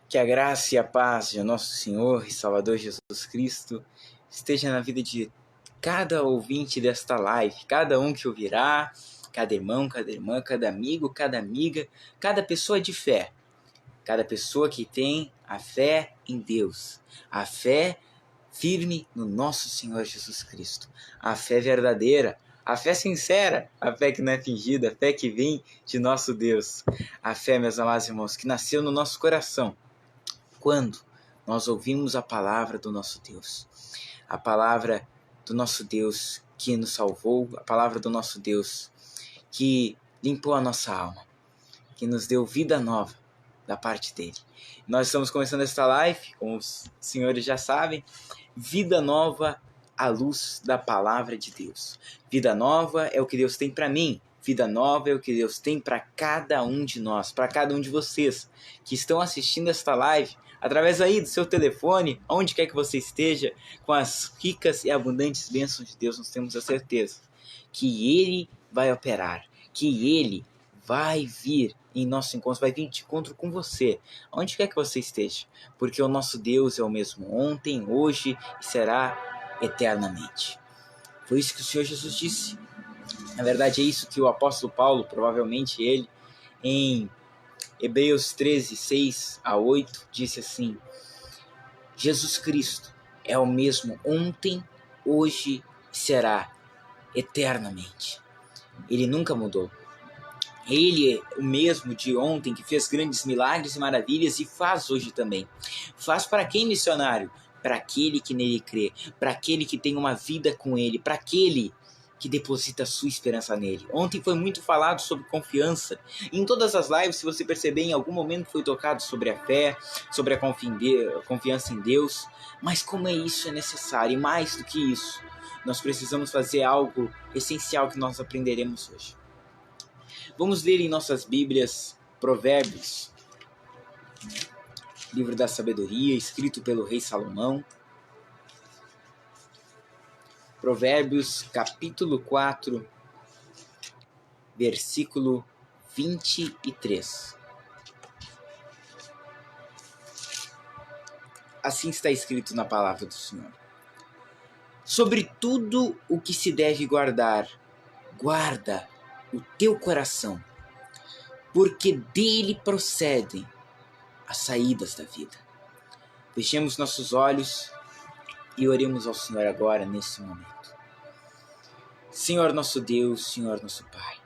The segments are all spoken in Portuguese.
Que a graça e a paz de nosso Senhor e Salvador Jesus Cristo esteja na vida de cada ouvinte desta live, cada um que ouvirá, cada irmão, cada irmã, cada amigo, cada amiga, cada pessoa de fé, cada pessoa que tem a fé em Deus, a fé firme no nosso Senhor Jesus Cristo, a fé verdadeira, a fé sincera, a fé que não é fingida, a fé que vem de nosso Deus, a fé, meus amados irmãos, que nasceu no nosso coração quando nós ouvimos a palavra do nosso Deus, a palavra do nosso Deus que nos salvou, a palavra do nosso Deus que limpou a nossa alma, que nos deu vida nova da parte dele. Nós estamos começando esta live, como os senhores já sabem, vida nova à luz da palavra de Deus. Vida nova é o que Deus tem para mim. Vida nova é o que Deus tem para cada um de nós, para cada um de vocês que estão assistindo esta live através aí do seu telefone, onde quer que você esteja, com as ricas e abundantes bênçãos de Deus, nós temos a certeza que Ele vai operar, que Ele vai vir em nosso encontro, vai vir de encontro com você, onde quer que você esteja, porque o nosso Deus é o mesmo ontem, hoje e será eternamente. Foi isso que o Senhor Jesus disse. Na verdade é isso que o apóstolo Paulo, provavelmente ele, em Hebreus 13, 6 a 8, disse assim: Jesus Cristo é o mesmo ontem, hoje e será eternamente. Ele nunca mudou. Ele é o mesmo de ontem, que fez grandes milagres e maravilhas e faz hoje também. Faz para quem, missionário? Para aquele que nele crê, para aquele que tem uma vida com ele, para aquele que deposita a sua esperança nele. Ontem foi muito falado sobre confiança. Em todas as lives, se você perceber, em algum momento foi tocado sobre a fé, sobre a confiança em Deus. Mas como isso é necessário, e mais do que isso, nós precisamos fazer algo essencial que nós aprenderemos hoje. Vamos ler em nossas Bíblias Provérbios, livro da sabedoria, escrito pelo rei Salomão. Provérbios, capítulo 4, versículo 23. Assim está escrito na palavra do Senhor. Sobre tudo o que se deve guardar, guarda o teu coração, porque dele procedem as saídas da vida. Fechemos nossos olhos e oremos ao Senhor agora, nesse momento. Senhor nosso Deus, Senhor nosso Pai,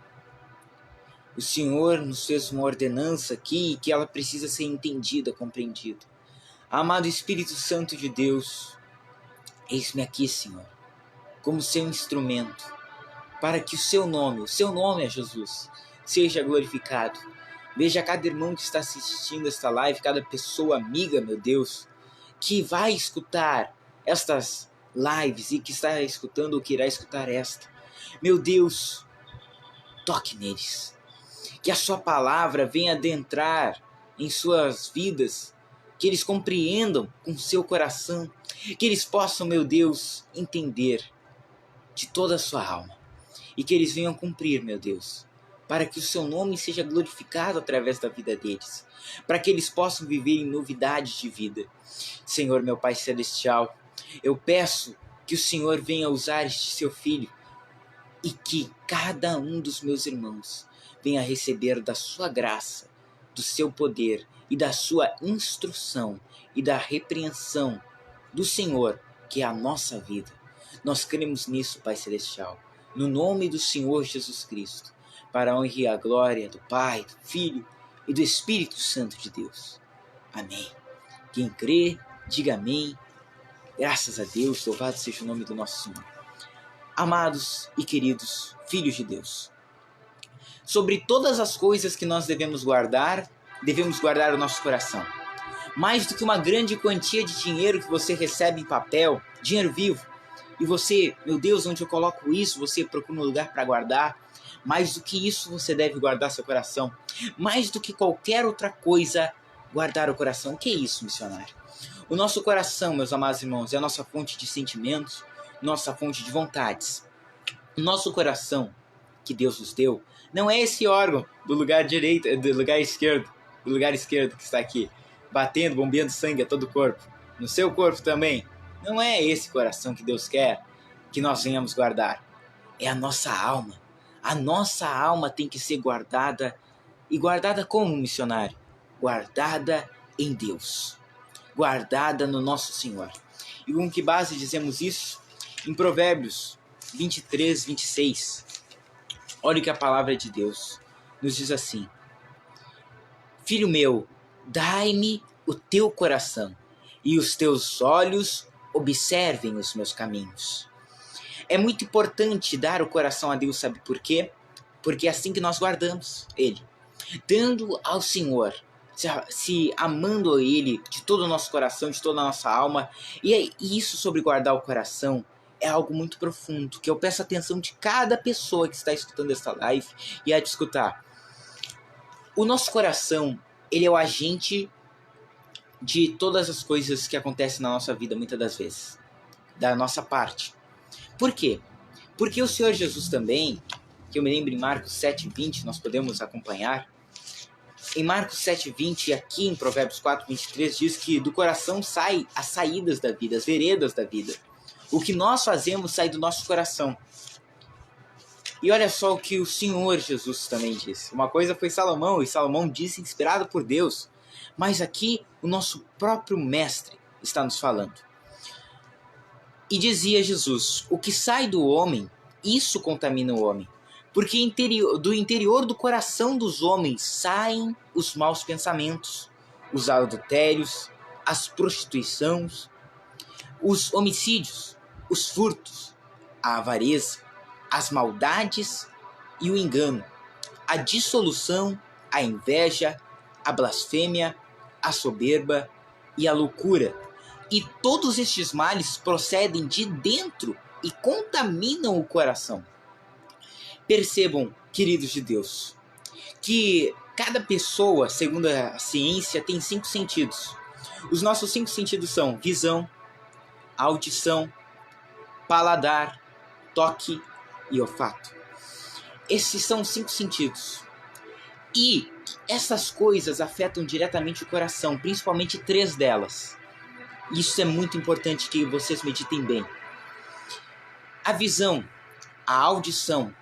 o Senhor nos fez uma ordenança aqui que ela precisa ser entendida, compreendida. Amado Espírito Santo de Deus, eis-me aqui, Senhor, como seu instrumento, para que o seu nome é Jesus, seja glorificado. Veja cada irmão que está assistindo esta live, cada pessoa amiga, meu Deus, que vai escutar estas lives e que está escutando ou que irá escutar esta. Meu Deus, toque neles. Que a sua palavra venha adentrar em suas vidas, que eles compreendam com seu coração, que eles possam, meu Deus, entender de toda a sua alma e que eles venham cumprir, meu Deus, para que o seu nome seja glorificado através da vida deles, para que eles possam viver em novidade de vida. Senhor, meu Pai Celestial, eu peço que o Senhor venha usar este seu filho e que cada um dos meus irmãos venha receber da sua graça, do seu poder e da sua instrução e da repreensão do Senhor, que é a nossa vida. Nós cremos nisso, Pai Celestial, no nome do Senhor Jesus Cristo, para a honra e a glória do Pai, do Filho e do Espírito Santo de Deus. Amém. Quem crê, diga amém. Graças a Deus, louvado seja o nome do nosso Senhor. Amados e queridos filhos de Deus, sobre todas as coisas que nós devemos guardar o nosso coração. Mais do que uma grande quantia de dinheiro que você recebe em papel, dinheiro vivo, e você, meu Deus, onde eu coloco isso, você procura um lugar para guardar. Mais do que isso, você deve guardar seu coração. Mais do que qualquer outra coisa, guardar o coração. O que é isso, missionário? O nosso coração, meus amados irmãos, é a nossa fonte de sentimentos, nossa fonte de vontades. O nosso coração, que Deus nos deu, não é esse órgão do lugar direito, do lugar esquerdo que está aqui. batendo, bombeando sangue a todo o corpo, no seu corpo também. Não é esse coração que Deus quer que nós venhamos guardar. É a nossa alma. A nossa alma tem que ser guardada. E guardada como, missionário? Guardada em Deus. Guardada no nosso Senhor. E com que base dizemos isso? Em Provérbios 23, 26. Olha o que a palavra de Deus nos diz assim: Filho meu, dai-me o teu coração, e os teus olhos observem os meus caminhos. É muito importante dar o coração a Deus, sabe por quê? Porque é assim que nós guardamos Ele. Dando ao Senhor, se amando a Ele de todo o nosso coração, de toda a nossa alma. E isso sobre guardar o coração é algo muito profundo, que eu peço a atenção de cada pessoa que está escutando esta live e a de escutar. O nosso coração, ele é o agente de todas as coisas que acontecem na nossa vida, muitas das vezes, da nossa parte. Por quê? Porque o Senhor Jesus também, que eu me lembro em Marcos 7,20, nós podemos acompanhar. Em Marcos 7,20 e aqui em Provérbios 4,23 diz que do coração sai as saídas da vida, as veredas da vida. O que nós fazemos sai do nosso coração. E olha só o que o Senhor Jesus também disse. Uma coisa foi Salomão, e Salomão disse inspirado por Deus. Mas aqui o nosso próprio mestre está nos falando. E dizia Jesus: o que sai do homem, isso contamina o homem. Porque do interior do coração dos homens saem os maus pensamentos, os adultérios, as prostituições, os homicídios, os furtos, a avareza, as maldades e o engano, a dissolução, a inveja, a blasfêmia, a soberba e a loucura. E todos estes males procedem de dentro e contaminam o coração. Percebam, queridos de Deus, que cada pessoa, segundo a ciência, tem 5 sentidos. Os nossos 5 sentidos são visão, audição, paladar, toque e olfato. Esses são os 5 sentidos. E essas coisas afetam diretamente o coração, principalmente 3 delas. Isso é muito importante que vocês meditem bem. A visão, a audição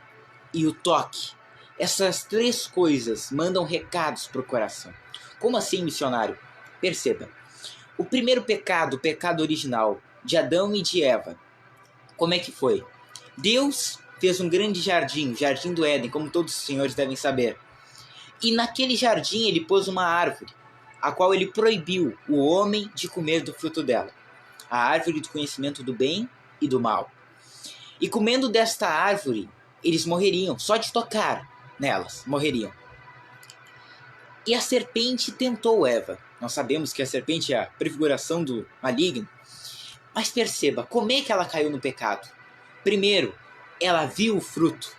e o toque. Essas 3 coisas mandam recados para o coração. Como assim, missionário? Perceba. O primeiro pecado, o pecado original de Adão e de Eva, como é que foi? Deus fez um grande jardim, o jardim do Éden, como todos os senhores devem saber. E naquele jardim ele pôs uma árvore, a qual ele proibiu o homem de comer do fruto dela. A árvore do conhecimento do bem e do mal. E comendo desta árvore, eles morreriam, só de tocar nelas, morreriam. E a serpente tentou Eva. Nós sabemos que a serpente é a prefiguração do maligno. Mas perceba, como é que ela caiu no pecado? Primeiro, ela viu o fruto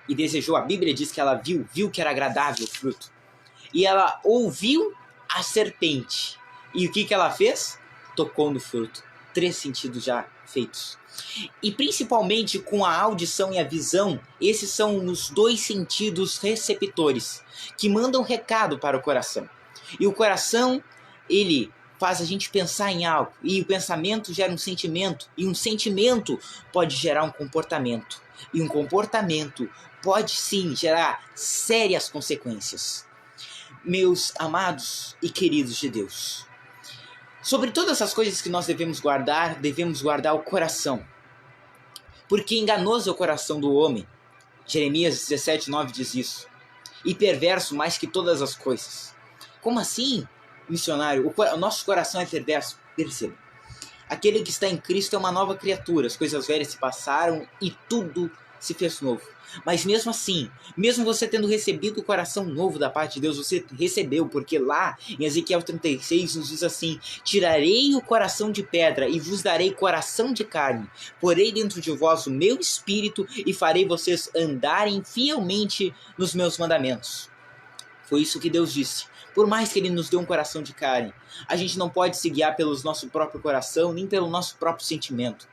e desejou. A Bíblia diz que ela viu que era agradável o fruto. E ela ouviu a serpente. E o que ela fez? Tocou no fruto. 3 sentidos já feitos. E principalmente com a audição e a visão, esses são os 2 sentidos receptores que mandam recado para o coração. E o coração, ele faz a gente pensar em algo, e o pensamento gera um sentimento, e um sentimento pode gerar um comportamento, e um comportamento pode sim gerar sérias consequências. Meus amados e queridos de Deus, sobre todas as coisas que nós devemos guardar o coração. Porque enganoso é o coração do homem. Jeremias 17:9 diz isso. E perverso mais que todas as coisas. Como assim, missionário? O nosso coração é perverso. Perceba. Aquele que está em Cristo é uma nova criatura. As coisas velhas se passaram e tudo se fez novo. Mas mesmo assim, mesmo você tendo recebido o coração novo da parte de Deus, você recebeu, porque lá em Ezequiel 36 nos diz assim: tirarei o coração de pedra e vos darei coração de carne, porei dentro de vós o meu espírito e farei vocês andarem fielmente nos meus mandamentos. Foi isso que Deus disse. Por mais que Ele nos dê um coração de carne, a gente não pode se guiar pelo nosso próprio coração, nem pelo nosso próprio sentimento.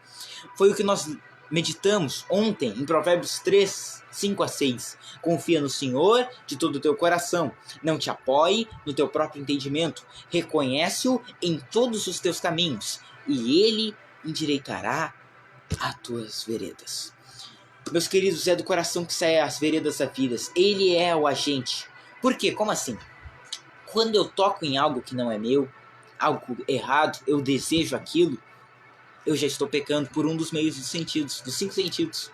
Foi o que nós meditamos ontem em Provérbios 3, 5 a 6. Confia no Senhor de todo o teu coração. Não te apoie no teu próprio entendimento. Reconhece-o em todos os teus caminhos e Ele endireitará as tuas veredas. Meus queridos, é do coração que saem as veredas da vida. Ele é o agente. Por quê? Como assim? Quando eu toco em algo que não é meu, algo errado, eu desejo aquilo, eu já estou pecando por um dos meios dos sentidos, dos 5 sentidos.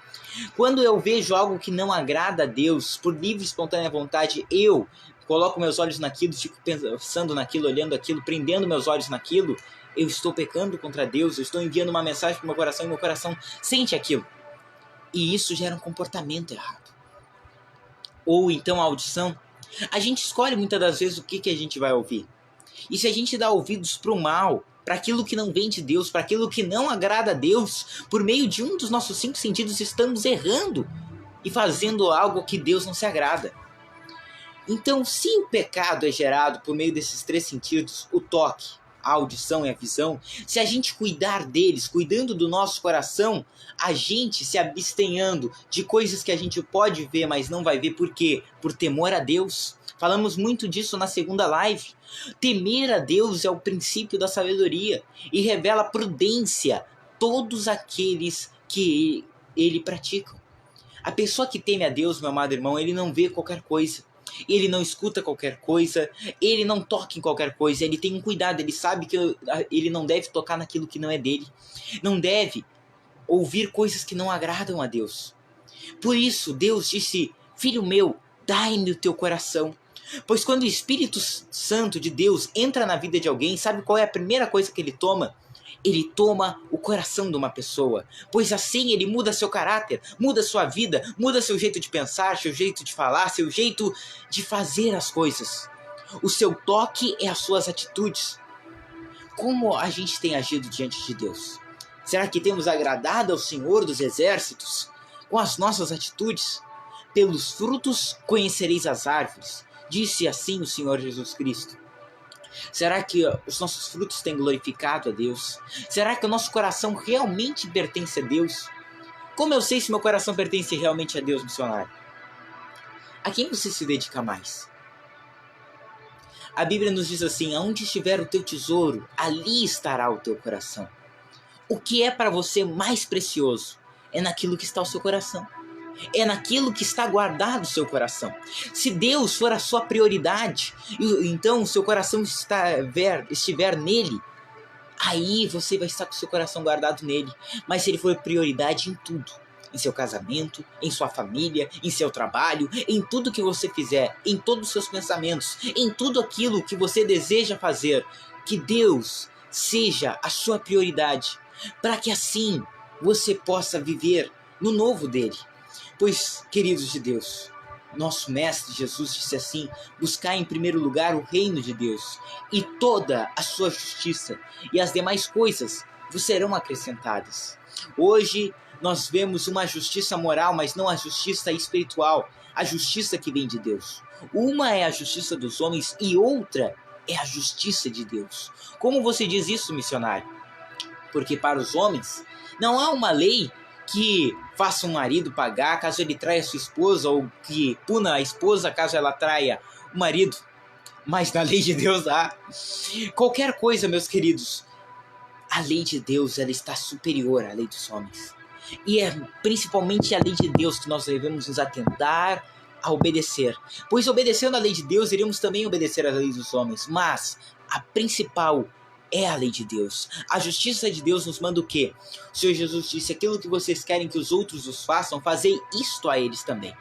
Quando eu vejo algo que não agrada a Deus, por livre e espontânea vontade, eu coloco meus olhos naquilo, fico pensando naquilo, olhando aquilo, prendendo meus olhos naquilo, eu estou pecando contra Deus, eu estou enviando uma mensagem para o meu coração e meu coração sente aquilo. E isso gera um comportamento errado. Ou então a audição. A gente escolhe muitas das vezes o que a gente vai ouvir. E se a gente dá ouvidos para o mal, para aquilo que não vem de Deus, para aquilo que não agrada a Deus, por meio de um dos nossos 5 sentidos estamos errando e fazendo algo que Deus não se agrada. Então, se o pecado é gerado por meio desses 3 sentidos, o toque, a audição e a visão, se a gente cuidar deles, cuidando do nosso coração, a gente se abstenhando de coisas que a gente pode ver, mas não vai ver. Por quê? Por temor a Deus. Falamos muito disso na segunda live. Temer a Deus é o princípio da sabedoria e revela prudência todos aqueles que ele praticam. A pessoa que teme a Deus, meu amado irmão, ele não vê qualquer coisa. Ele não escuta qualquer coisa, ele não toca em qualquer coisa, ele tem um cuidado, ele sabe que ele não deve tocar naquilo que não é dele, não deve ouvir coisas que não agradam a Deus. Por isso Deus disse: filho meu, dai-me o teu coração. Pois quando o Espírito Santo de Deus entra na vida de alguém, sabe qual é a primeira coisa que ele toma? Ele toma o coração de uma pessoa, pois assim ele muda seu caráter, muda sua vida, muda seu jeito de pensar, seu jeito de falar, seu jeito de fazer as coisas. O seu toque é as suas atitudes. Como a gente tem agido diante de Deus? Será que temos agradado ao Senhor dos Exércitos com as nossas atitudes? Pelos frutos conhecereis as árvores, disse assim o Senhor Jesus Cristo. Será que os nossos frutos têm glorificado a Deus? Será que o nosso coração realmente pertence a Deus? Como eu sei se meu coração pertence realmente a Deus, missionário? A quem você se dedica mais? A Bíblia nos diz assim: aonde estiver o teu tesouro, ali estará o teu coração. O que é para você mais precioso é naquilo que está o seu coração. É naquilo que está guardado o seu coração. Se Deus for a sua prioridade, então o seu coração estiver nele, aí você vai estar com o seu coração guardado nele. Mas se ele for prioridade em tudo, em seu casamento, em sua família, em seu trabalho, em tudo que você fizer, em todos os seus pensamentos, em tudo aquilo que você deseja fazer, que Deus seja a sua prioridade, para que assim você possa viver no novo dele. Pois, queridos de Deus, nosso Mestre Jesus disse assim: buscai em primeiro lugar o reino de Deus e toda a sua justiça, e as demais coisas vos serão acrescentadas. Hoje nós vemos uma justiça moral, mas não a justiça espiritual, a justiça que vem de Deus. Uma é a justiça dos homens e outra é a justiça de Deus. Como você diz isso, missionário? Porque para os homens não há uma lei que faça um marido pagar caso ele traia sua esposa, ou que puna a esposa caso ela traia o marido. Mas na lei de Deus há. Qualquer coisa, meus queridos, a lei de Deus, ela está superior à lei dos homens. E é principalmente a lei de Deus que nós devemos nos atentar a obedecer. Pois obedecendo a lei de Deus, iremos também obedecer à lei dos homens. Mas a principal é a lei de Deus. A justiça de Deus nos manda o quê? O Senhor Jesus disse: aquilo que vocês querem que os outros os façam, fazei isto a eles também.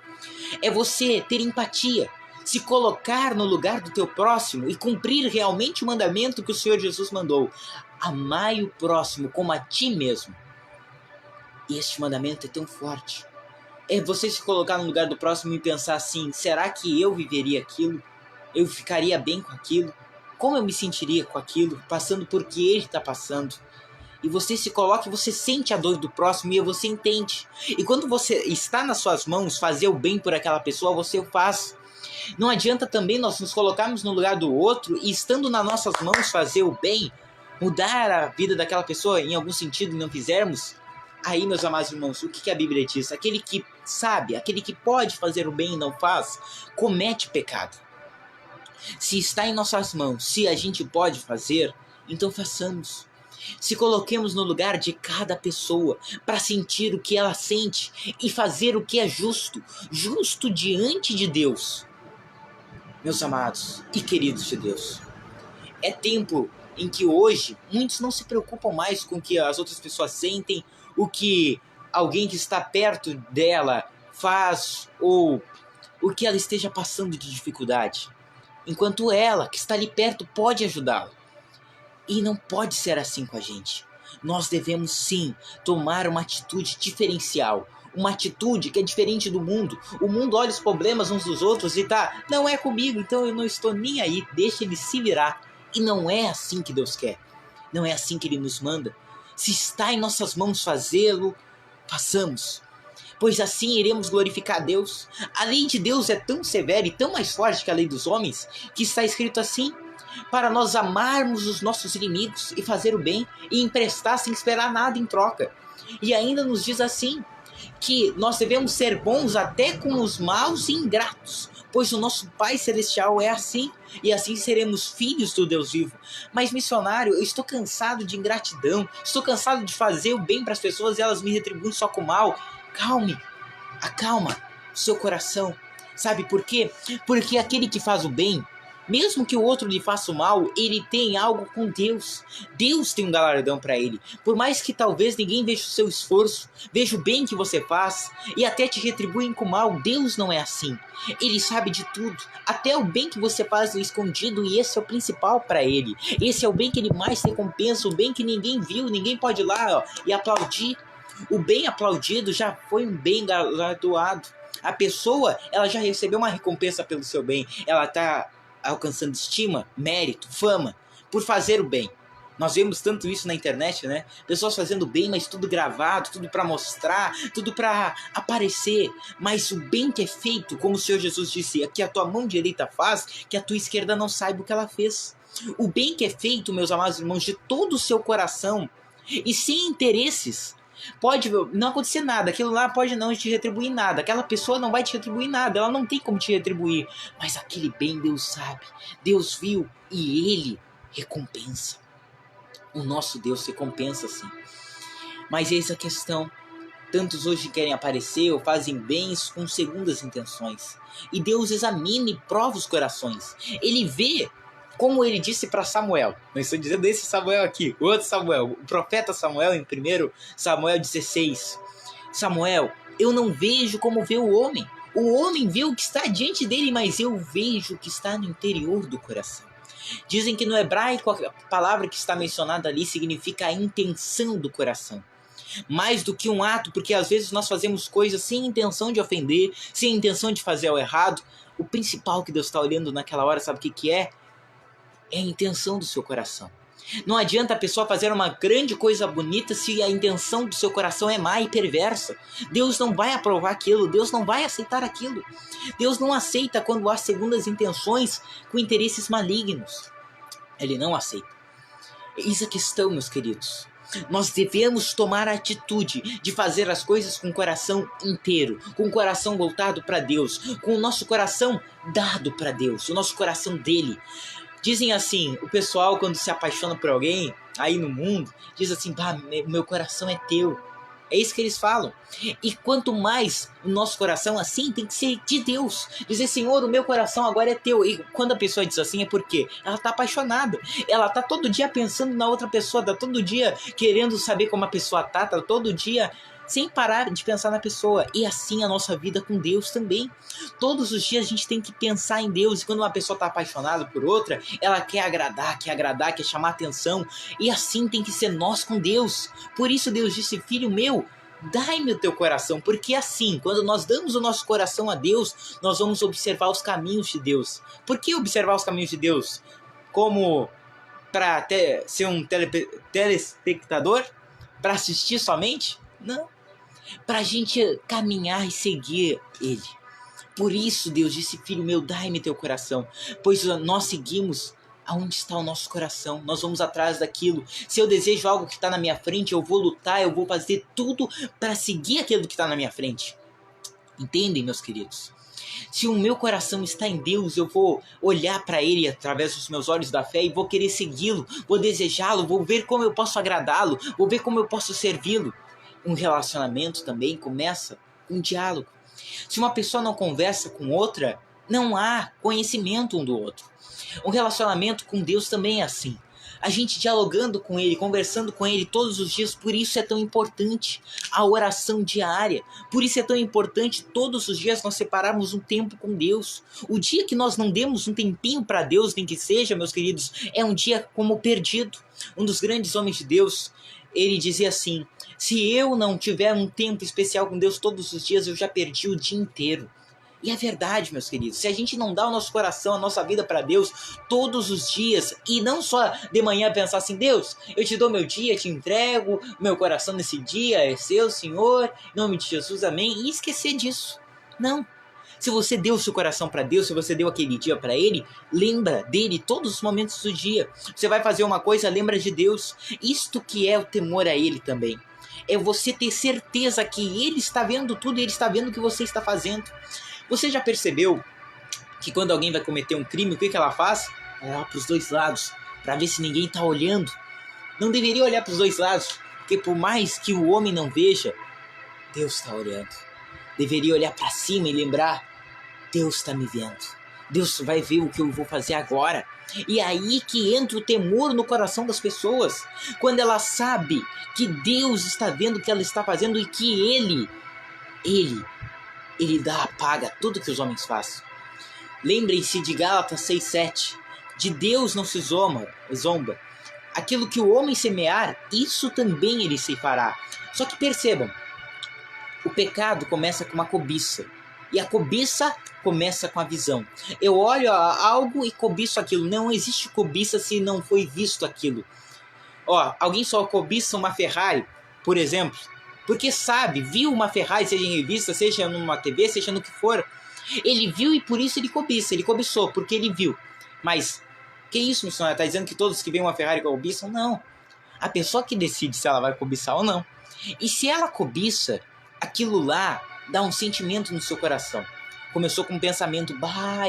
É você ter empatia, se colocar no lugar do teu próximo e cumprir realmente o mandamento que o Senhor Jesus mandou. Amai o próximo como a ti mesmo. E este mandamento é tão forte. É você se colocar no lugar do próximo e pensar assim: será que eu viveria aquilo? Eu ficaria bem com aquilo? Como eu me sentiria com aquilo, passando por que ele está passando? E você se coloca e você sente a dor do próximo e você entende. E quando você está nas suas mãos fazer o bem por aquela pessoa, você o faz. Não adianta também nós nos colocarmos no lugar do outro e, estando nas nossas mãos fazer o bem, mudar a vida daquela pessoa em algum sentido e não fizermos. Aí, meus amados irmãos, o que a Bíblia diz? Aquele que sabe, aquele que pode fazer o bem e não faz, comete pecado. Se está em nossas mãos, se a gente pode fazer, então façamos. Se coloquemos no lugar de cada pessoa para sentir o que ela sente e fazer o que é justo, justo diante de Deus. Meus amados e queridos de Deus, é tempo em que hoje muitos não se preocupam mais com o que as outras pessoas sentem, o que alguém que está perto dela faz ou o que ela esteja passando de dificuldade, enquanto ela, que está ali perto, pode ajudá-la. E não pode ser assim com a gente. Nós devemos sim tomar uma atitude diferencial, uma atitude que é diferente do mundo. O mundo olha os problemas uns dos outros e tá, não é comigo, então eu não estou nem aí, deixa ele se virar. E não é assim que Deus quer, não é assim que Ele nos manda. Se está em nossas mãos fazê-lo, façamos, pois assim iremos glorificar a Deus. A lei de Deus é tão severa e tão mais forte que a lei dos homens, que está escrito assim: para nós amarmos os nossos inimigos e fazer o bem e emprestar sem esperar nada em troca. E ainda nos diz assim, que nós devemos ser bons até com os maus e ingratos, pois o nosso Pai Celestial é assim, e assim seremos filhos do Deus vivo. Mas, missionário, eu estou cansado de ingratidão, estou cansado de fazer o bem para as pessoas e elas me retribuem só com o mal. Calme, acalma o seu coração. Sabe por quê? Porque aquele que faz o bem, mesmo que o outro lhe faça o mal, ele tem algo com Deus. Deus tem um galardão para ele. Por mais que talvez ninguém veja o seu esforço, veja o bem que você faz e até te retribuem com o mal, Deus não é assim. Ele sabe de tudo, até o bem que você faz no escondido, e esse é o principal para ele. Esse é o bem que ele mais recompensa, o bem que ninguém viu, ninguém pode ir lá e aplaudir. O bem aplaudido já foi um bem galardoado. A pessoa, ela já recebeu uma recompensa pelo seu bem. Ela está alcançando estima, mérito, fama, por fazer o bem. Nós vemos tanto isso na internet, né? Pessoas fazendo bem, mas tudo gravado, tudo para mostrar, tudo para aparecer. Mas o bem que é feito, como o Senhor Jesus disse, que a tua mão direita faz, que a tua esquerda não saiba o que ela fez. O bem que é feito, meus amados irmãos, de todo o seu coração e sem interesses. Pode não acontecer nada, aquilo lá pode não te retribuir nada, aquela pessoa não vai te retribuir nada, ela não tem como te retribuir, mas aquele bem Deus sabe, Deus viu e Ele recompensa. O nosso Deus recompensa sim. Mas eis a questão: tantos hoje querem aparecer ou fazem bens com segundas intenções, e Deus examina e prova os corações. Ele vê, como ele disse para Samuel, não estou dizendo esse Samuel aqui, o outro Samuel, o profeta Samuel, em 1 Samuel 16. Samuel, eu não vejo como vê o homem. O homem vê o que está diante dele, mas eu vejo o que está no interior do coração. Dizem que no hebraico a palavra que está mencionada ali significa a intenção do coração. Mais do que um ato, porque às vezes nós fazemos coisas sem intenção de ofender, sem intenção de fazer o errado. O principal que Deus está olhando naquela hora, sabe o que é? É a intenção do seu coração. Não adianta a pessoa fazer uma grande coisa bonita se a intenção do seu coração é má e perversa. Deus não vai aprovar aquilo, Deus não vai aceitar aquilo. Deus não aceita quando há segundas intenções com interesses malignos. Ele não aceita. Eis a questão, meus queridos. Nós devemos tomar a atitude de fazer as coisas com o coração inteiro, com o coração voltado para Deus, com o nosso coração dado para Deus, o nosso coração dele. Dizem assim, o pessoal quando se apaixona por alguém, aí no mundo, diz assim, meu coração é teu. É isso que eles falam. E quanto mais o nosso coração assim, tem que ser de Deus. Dizer, Senhor, o meu coração agora é teu. E quando a pessoa diz assim é porque ela está apaixonada. Ela está todo dia pensando na outra pessoa, está todo dia querendo saber como a pessoa está todo dia sem parar de pensar na pessoa. E assim a nossa vida com Deus também. Todos os dias a gente tem que pensar em Deus. E quando uma pessoa está apaixonada por outra, ela quer agradar, quer chamar atenção. E assim tem que ser nós com Deus. Por isso Deus disse, filho meu, dai-me o teu coração. Porque assim, quando nós damos o nosso coração a Deus, nós vamos observar os caminhos de Deus. Por que observar os caminhos de Deus? Como para ser um telespectador? Para assistir somente? Não. Para a gente caminhar e seguir Ele. Por isso Deus disse, filho meu, dai-me teu coração, pois nós seguimos Aonde está o nosso coração? Nós vamos atrás daquilo. Se eu desejo algo que está na minha frente, eu vou lutar, eu vou fazer tudo para seguir aquilo que está na minha frente. Entendem, meus queridos? Se o meu coração está em Deus, eu vou olhar para Ele através dos meus olhos da fé e vou querer segui-lo, vou desejá-lo, vou ver como eu posso agradá-lo, vou ver como eu posso servi-lo. Um relacionamento também começa com um diálogo. Se uma pessoa não conversa com outra, não há conhecimento um do outro. Um relacionamento com Deus também é assim. A gente dialogando com Ele, conversando com Ele todos os dias, por isso é tão importante a oração diária. Por isso é tão importante todos os dias nós separarmos um tempo com Deus. O dia que nós não demos um tempinho para Deus, nem que seja, meus queridos, é um dia como perdido. Um dos grandes homens de Deus, ele dizia assim: se eu não tiver um tempo especial com Deus todos os dias, eu já perdi o dia inteiro. E é verdade, meus queridos, se a gente não dá o nosso coração, a nossa vida para Deus todos os dias, e não só de manhã pensar assim: Deus, eu te dou meu dia, te entrego, meu coração nesse dia é seu, Senhor, em nome de Jesus, amém, e esquecer disso. Não. Se você deu o seu coração para Deus, se você deu aquele dia para Ele, lembra dele todos os momentos do dia. Você vai fazer uma coisa, lembra de Deus. Isto que é o temor a Ele também. É você ter certeza que Ele está vendo tudo e Ele está vendo o que você está fazendo. Você já percebeu que quando alguém vai cometer um crime, o que ela faz? Ela olha para os dois lados, para ver se ninguém está olhando. Não deveria olhar para os dois lados, porque por mais que o homem não veja, Deus está olhando. Deveria olhar para cima e lembrar: Deus está me vendo. Deus vai ver o que eu vou fazer agora. E aí que entra o temor no coração das pessoas. Quando ela sabe que Deus está vendo o que ela está fazendo e que Ele dá a paga a tudo que os homens fazem. Lembrem-se de Gálatas 6,7. De Deus não se zomba. Aquilo que o homem semear, isso também ele ceifará. Só que percebam, o pecado começa com uma cobiça. E a cobiça começa com a visão. Eu olho algo e cobiço aquilo. Não existe cobiça se não foi visto aquilo. Alguém só cobiça uma Ferrari, por exemplo, porque sabe, viu uma Ferrari, seja em revista, seja numa TV, seja no que for. Ele viu e por isso ele cobiça. Ele cobiçou porque ele viu. Mas, que isso, missionário? Está dizendo que todos que veem uma Ferrari cobiçam? Não. A pessoa que decide se ela vai cobiçar ou não. E se ela cobiça, aquilo lá dá um sentimento no seu coração. Começou com um pensamento: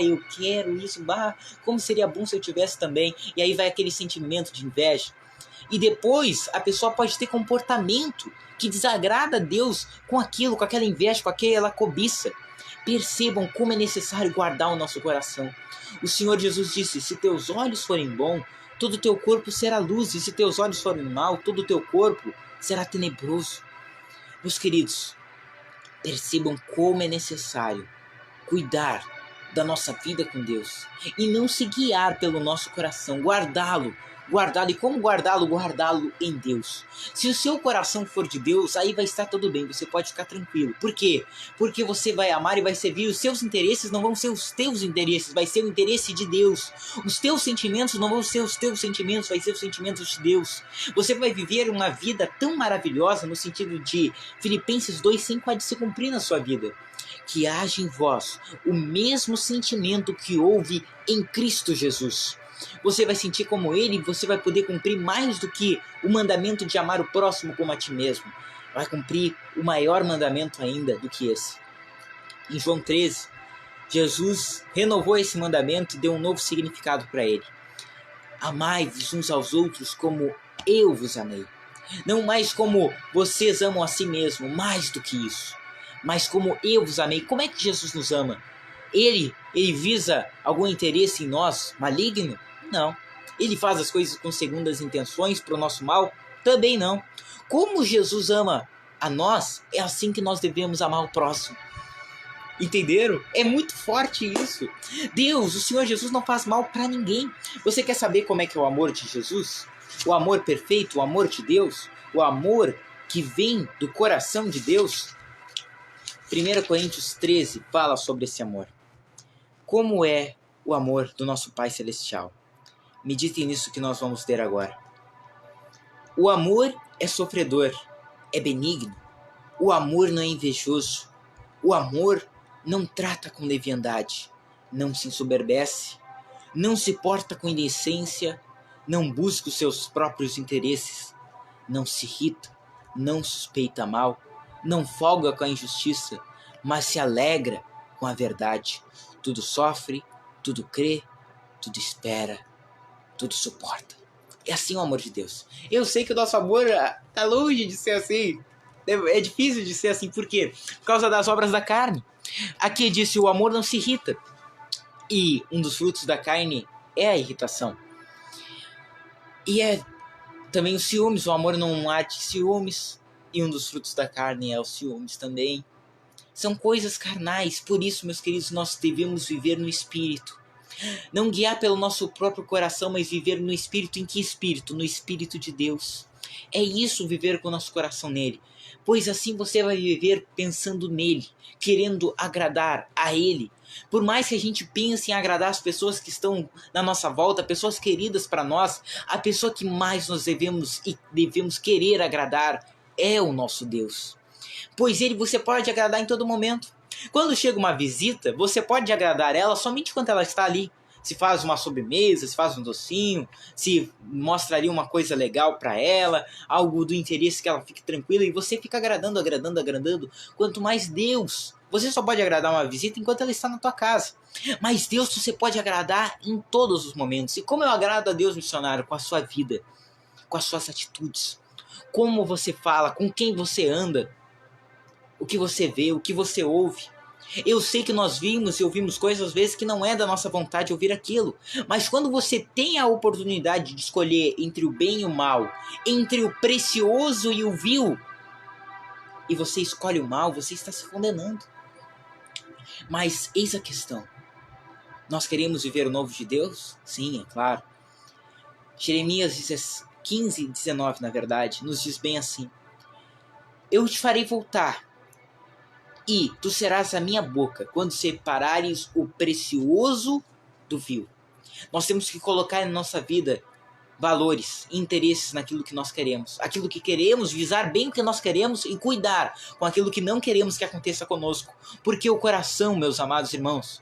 eu quero isso, como seria bom se eu tivesse também. E aí vai aquele sentimento de inveja. E depois a pessoa pode ter comportamento que desagrada a Deus com aquilo, com aquela inveja, com aquela cobiça. Percebam como é necessário guardar o nosso coração. O Senhor Jesus disse: se teus olhos forem bons, todo o teu corpo será luz. E se teus olhos forem mal, todo o teu corpo será tenebroso. Meus queridos, percebam como é necessário cuidar da nossa vida com Deus e não se guiar pelo nosso coração, guardá-lo. E como guardá-lo? Guardá-lo em Deus. Se o seu coração for de Deus, aí vai estar tudo bem, você pode ficar tranquilo. Por quê? Porque você vai amar e vai servir. Os seus interesses não vão ser os teus interesses, vai ser o interesse de Deus. Os teus sentimentos não vão ser os teus sentimentos, vai ser os sentimentos de Deus. Você vai viver uma vida tão maravilhosa, no sentido de Filipenses 2,5 há de se cumprir na sua vida. Que haja em vós o mesmo sentimento que houve em Cristo Jesus. Você vai sentir como Ele e você vai poder cumprir mais do que o mandamento de amar o próximo como a ti mesmo. Vai cumprir o maior mandamento ainda do que esse. Em João 13, Jesus renovou esse mandamento e deu um novo significado para ele. Amai-vos uns aos outros como eu vos amei. Não mais como vocês amam a si mesmo, mais do que isso. Mas como eu vos amei. Como é que Jesus nos ama? Ele visa algum interesse em nós, maligno? Não. Ele faz as coisas com segundas intenções para o nosso mal? Também não. Como Jesus ama a nós, é assim que nós devemos amar o próximo. Entenderam? É muito forte isso. Deus, o Senhor Jesus não faz mal para ninguém. Você quer saber como é que é o amor de Jesus? O amor perfeito, o amor de Deus, o amor que vem do coração de Deus? 1 Coríntios 13 fala sobre esse amor. Como é o amor do nosso Pai Celestial? Meditem nisso que nós vamos ter agora. O amor é sofredor, é benigno. O amor não é invejoso. O amor não trata com leviandade, não se ensoberbece, não se porta com indecência, não busca os seus próprios interesses, não se irrita, não suspeita mal, não folga com a injustiça, mas se alegra com a verdade. Tudo sofre, tudo crê, tudo espera, tudo suporta. É assim o amor de Deus. Eu sei que o nosso amor tá longe de ser assim. É difícil de ser assim. Por quê? Por causa das obras da carne. Aqui disse: o amor não se irrita. E um dos frutos da carne é a irritação. E é também os ciúmes. O amor não há de ciúmes. E um dos frutos da carne é os ciúmes também. São coisas carnais. Por isso, meus queridos, nós devemos viver no Espírito. Não guiar pelo nosso próprio coração, mas viver no Espírito. Em que Espírito? No Espírito de Deus. É isso, viver com o nosso coração nele. Pois assim você vai viver pensando nele, querendo agradar a ele. Por mais que a gente pense em agradar as pessoas que estão na nossa volta, pessoas queridas para nós, a pessoa que mais nós devemos querer agradar é o nosso Deus. Pois ele você pode agradar em todo momento. Quando chega uma visita, você pode agradar ela somente enquanto ela está ali. Se faz uma sobremesa, se faz um docinho, se mostra ali uma coisa legal para ela, algo do interesse que ela fique tranquila, e você fica agradando. Quanto mais Deus, você só pode agradar uma visita enquanto ela está na tua casa. Mas Deus você pode agradar em todos os momentos. E como eu agrado a Deus, missionário? Com a sua vida, com as suas atitudes, como você fala, com quem você anda, o que você vê, o que você ouve. Eu sei que nós vimos e ouvimos coisas às vezes que não é da nossa vontade ouvir aquilo. Mas quando você tem a oportunidade de escolher entre o bem e o mal, entre o precioso e o vil, e você escolhe o mal, você está se condenando. Mas eis a questão. Nós queremos viver o novo de Deus? Sim, é claro. Jeremias 15, 19, na verdade, nos diz bem assim: eu te farei voltar, e tu serás a minha boca, quando separares o precioso do vil. Nós temos que colocar na nossa vida valores, interesses naquilo que nós queremos. Aquilo que queremos, visar bem o que nós queremos e cuidar com aquilo que não queremos que aconteça conosco. Porque o coração, meus amados irmãos,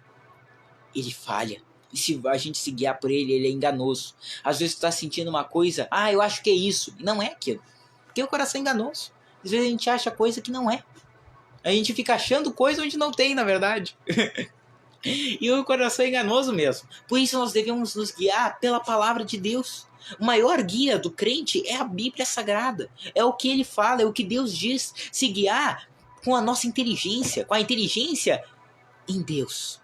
ele falha. E se a gente se guiar por ele, ele é enganoso. Às vezes tu está sentindo uma coisa, eu acho que é isso. E não é aquilo. Porque o coração é enganoso. Às vezes a gente acha coisa que não é. A gente fica achando coisa onde não tem, na verdade. E o coração é enganoso mesmo. Por isso nós devemos nos guiar pela palavra de Deus. O maior guia do crente é a Bíblia Sagrada. É o que ele fala, é o que Deus diz. Se guiar com a nossa inteligência, com a inteligência em Deus.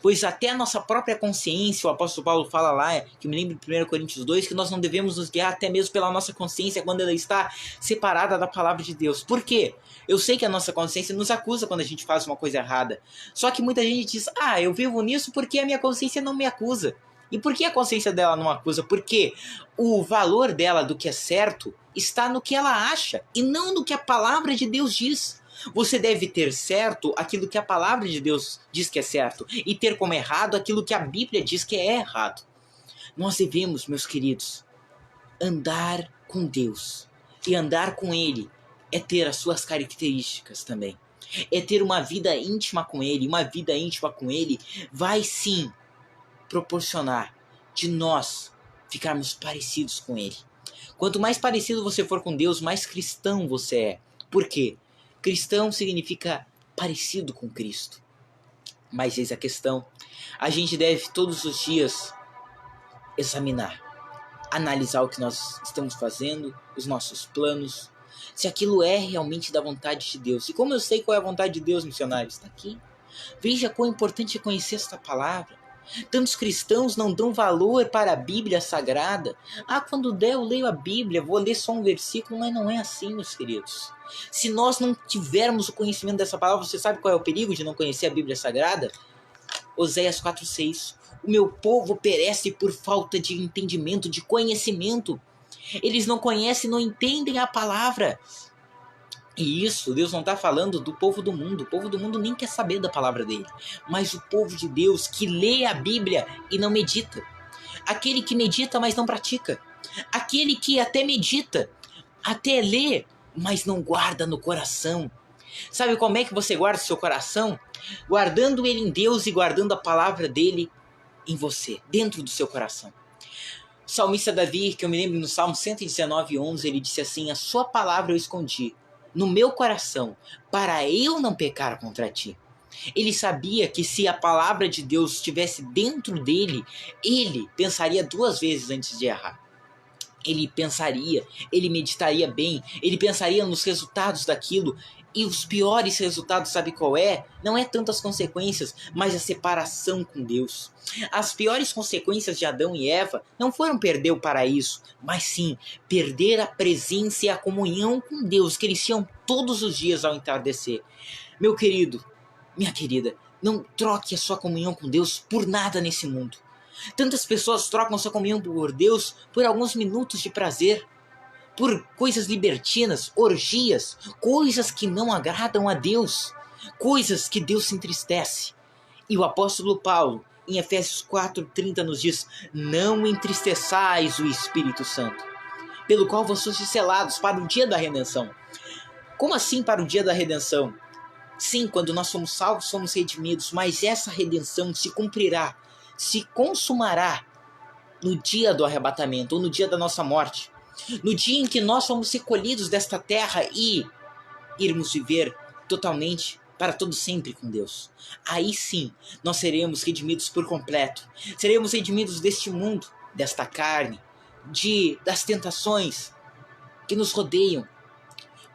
Pois até a nossa própria consciência, o apóstolo Paulo fala lá, que me lembro de 1 Coríntios 2, que nós não devemos nos guiar até mesmo pela nossa consciência quando ela está separada da palavra de Deus. Por quê? Eu sei que a nossa consciência nos acusa quando a gente faz uma coisa errada. Só que muita gente diz, eu vivo nisso porque a minha consciência não me acusa. E por que a consciência dela não acusa? Porque o valor dela do que é certo está no que ela acha e não no que a palavra de Deus diz. Você deve ter certo aquilo que a palavra de Deus diz que é certo e ter como errado aquilo que a Bíblia diz que é errado. Nós devemos, meus queridos, andar com Deus. E andar com Ele é ter as suas características também. É ter uma vida íntima com Ele. Uma vida íntima com Ele vai sim proporcionar de nós ficarmos parecidos com Ele. Quanto mais parecido você for com Deus, mais cristão você é. Por quê? Cristão significa parecido com Cristo. Mas eis a questão. A gente deve todos os dias examinar, analisar o que nós estamos fazendo, os nossos planos, se aquilo é realmente da vontade de Deus. E como eu sei qual é a vontade de Deus, missionário? Está aqui. Veja quão importante é conhecer esta palavra. Tantos cristãos não dão valor para a Bíblia Sagrada. Quando der eu leio a Bíblia, vou ler só um versículo, mas não é assim, meus queridos. Se nós não tivermos o conhecimento dessa palavra, você sabe qual é o perigo de não conhecer a Bíblia Sagrada? Oséias 4:6. O meu povo perece por falta de entendimento, de conhecimento. Eles não conhecem, não entendem a palavra. E isso, Deus não está falando do povo do mundo. O povo do mundo nem quer saber da palavra dele. Mas o povo de Deus que lê a Bíblia e não medita. Aquele que medita, mas não pratica. Aquele que até medita, até lê, mas não guarda no coração. Sabe como é que você guarda o seu coração? Guardando ele em Deus e guardando a palavra dele em você, dentro do seu coração. O salmista Davi, que eu me lembro no Salmo 119:11, ele disse assim: a sua palavra eu escondi no meu coração, para eu não pecar contra ti. Ele sabia que se a palavra de Deus estivesse dentro dele, ele pensaria 2 vezes antes de errar. Ele pensaria, ele meditaria bem, ele pensaria nos resultados daquilo. E os piores resultados, sabe qual é? Não é tanto as consequências, mas a separação com Deus. As piores consequências de Adão e Eva não foram perder o paraíso, mas sim perder a presença e a comunhão com Deus que eles tinham todos os dias ao entardecer. Meu querido, minha querida, não troque a sua comunhão com Deus por nada nesse mundo. Tantas pessoas trocam sua comunhão por Deus por alguns minutos de prazer, por coisas libertinas, orgias, coisas que não agradam a Deus, coisas que Deus se entristece. E o apóstolo Paulo, em Efésios 4:30, nos diz: não entristeçais o Espírito Santo, pelo qual vós fostes selados para o dia da redenção. Como assim para o dia da redenção? Sim, quando nós somos salvos, somos redimidos, mas essa redenção se cumprirá, se consumará no dia do arrebatamento, ou no dia da nossa morte. No dia em que nós somos recolhidos desta terra e irmos viver totalmente, para todo sempre com Deus. Aí sim, nós seremos redimidos por completo. Seremos redimidos deste mundo, desta carne, das tentações que nos rodeiam.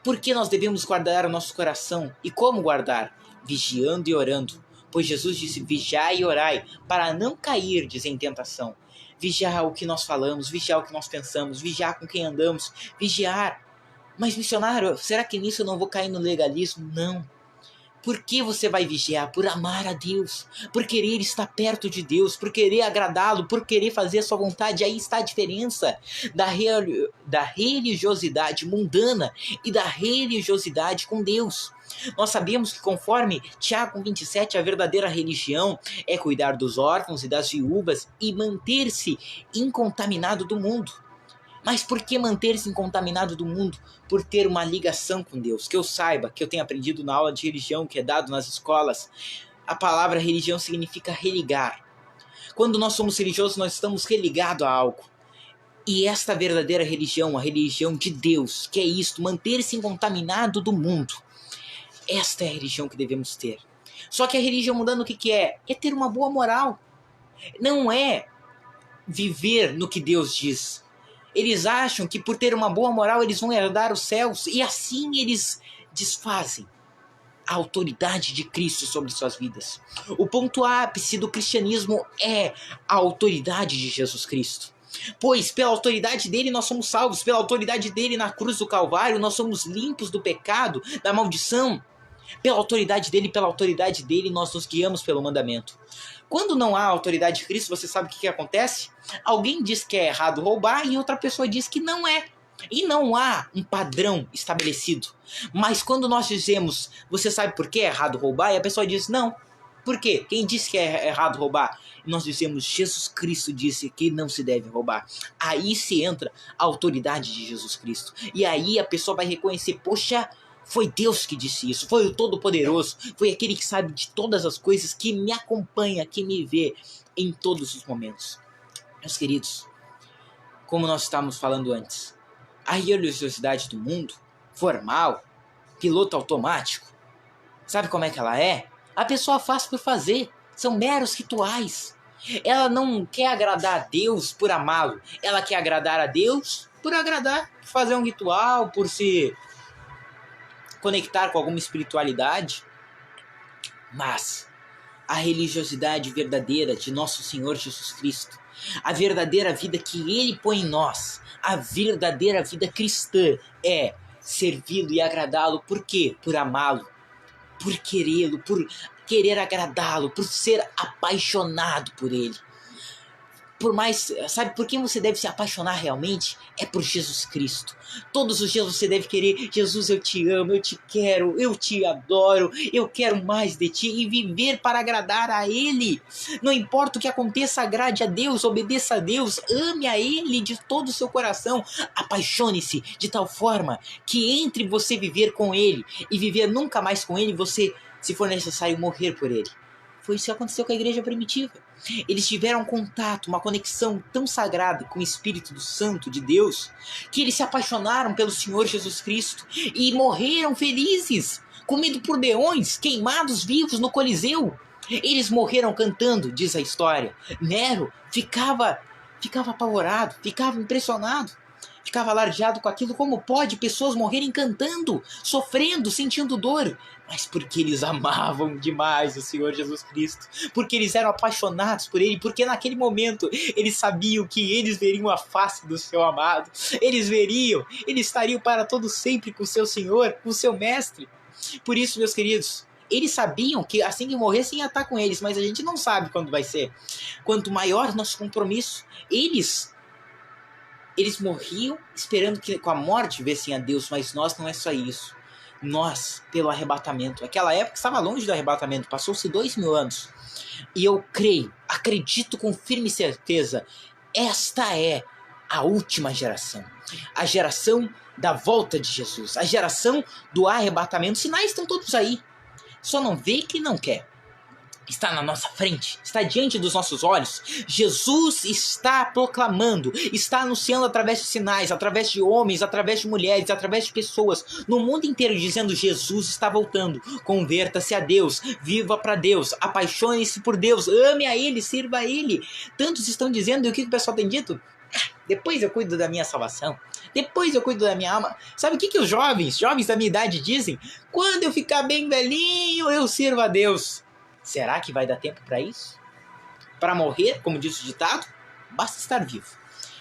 Por que nós devemos guardar o nosso coração? E como guardar? Vigiando e orando. Pois Jesus disse: vigiai e orai, para não cairdes em tentação. Vigiar o que nós falamos, vigiar o que nós pensamos, vigiar com quem andamos, vigiar. Mas, missionário, será que nisso eu não vou cair no legalismo? Não. Por que você vai vigiar? Por amar a Deus, por querer estar perto de Deus, por querer agradá-lo, por querer fazer a sua vontade. Aí está a diferença da religiosidade mundana e da religiosidade com Deus. Nós sabemos que, conforme Tiago 27, a verdadeira religião é cuidar dos órfãos e das viúvas e manter-se incontaminado do mundo. Mas por que manter-se incontaminado do mundo? Por ter uma ligação com Deus. Que eu saiba, que eu tenha aprendido na aula de religião que é dado nas escolas, a palavra religião significa religar. Quando nós somos religiosos, nós estamos religados a algo. E esta verdadeira religião, a religião de Deus, que é isto, manter-se incontaminado do mundo. Esta é a religião que devemos ter. Só que a religião mundana o que é? É ter uma boa moral. Não é viver no que Deus diz. Eles acham que por ter uma boa moral eles vão herdar os céus. E assim eles desfazem a autoridade de Cristo sobre suas vidas. O ponto ápice do cristianismo é a autoridade de Jesus Cristo. Pois pela autoridade dele nós somos salvos. Pela autoridade dele na cruz do Calvário nós somos limpos do pecado, da maldição. Pela autoridade dele nós nos guiamos pelo mandamento. Quando não há autoridade de Cristo, você sabe o que acontece? Alguém diz que é errado roubar e outra pessoa diz que não é. E não há um padrão estabelecido. Mas quando nós dizemos, você sabe por que é errado roubar? E a pessoa diz, não. Por quê? Quem disse que é errado roubar? E nós dizemos, Jesus Cristo disse que não se deve roubar. Aí se entra a autoridade de Jesus Cristo. E aí a pessoa vai reconhecer, poxa, foi Deus que disse isso, foi o Todo-Poderoso, foi aquele que sabe de todas as coisas, que me acompanha, que me vê em todos os momentos. Meus queridos, como nós estávamos falando antes, a religiosidade do mundo, formal, piloto automático, sabe como é que ela é? A pessoa faz por fazer, são meros rituais. Ela não quer agradar a Deus por amá-lo, ela quer agradar a Deus por agradar, por fazer um ritual, por se conectar com alguma espiritualidade. Mas a religiosidade verdadeira de nosso Senhor Jesus Cristo, a verdadeira vida que Ele põe em nós, a verdadeira vida cristã é servi-lo e agradá-lo. Por quê? Por amá-lo, por querê-lo, por querer agradá-lo, por ser apaixonado por Ele. Por mais, sabe por quem você deve se apaixonar realmente? É por Jesus Cristo. Todos os dias você deve querer, Jesus, eu te amo, eu te quero, eu te adoro, eu quero mais de ti, e viver para agradar a Ele. Não importa o que aconteça, agrade a Deus, obedeça a Deus, ame a Ele de todo o seu coração. Apaixone-se de tal forma que entre você viver com Ele e viver nunca mais com Ele, você, se for necessário, morrer por Ele. Foi isso que aconteceu com a igreja primitiva. Eles tiveram contato, uma conexão tão sagrada com o Espírito do Santo de Deus, que eles se apaixonaram pelo Senhor Jesus Cristo e morreram felizes, comidos por leões, queimados vivos no Coliseu. Eles morreram cantando, diz a história. Nero ficava apavorado, ficava impressionado, ficava alardeado com aquilo. Como pode pessoas morrerem cantando, sofrendo, sentindo dor? Mas porque eles amavam demais o Senhor Jesus Cristo, porque eles eram apaixonados por Ele, porque naquele momento eles sabiam que eles veriam a face do seu amado, eles estariam para todo sempre com o seu Senhor, com o seu Mestre. Por isso, meus queridos, eles sabiam que assim que morressem ia estar com eles, mas a gente não sabe quando vai ser. Quanto maior nosso compromisso, eles morriam esperando que com a morte vissem a Deus, mas nós não é só isso. Nós, pelo arrebatamento, aquela época estava longe do arrebatamento, passou-se 2000 anos. E eu acredito com firme certeza, esta é a última geração. A geração da volta de Jesus, a geração do arrebatamento. Os sinais estão todos aí. Só não vê quem não quer. Está na nossa frente, está diante dos nossos olhos. Jesus está proclamando, está anunciando através de sinais, através de homens, através de mulheres, através de pessoas no mundo inteiro, dizendo: Jesus está voltando. Converta-se a Deus, viva para Deus, apaixone-se por Deus, ame a Ele, sirva a Ele. Tantos estão dizendo, e o que o pessoal tem dito? Depois eu cuido da minha salvação, depois eu cuido da minha alma. Sabe o que os jovens da minha idade dizem? Quando eu ficar bem velhinho, eu sirvo a Deus. Será que vai dar tempo para isso? Para morrer, como diz o ditado, basta estar vivo.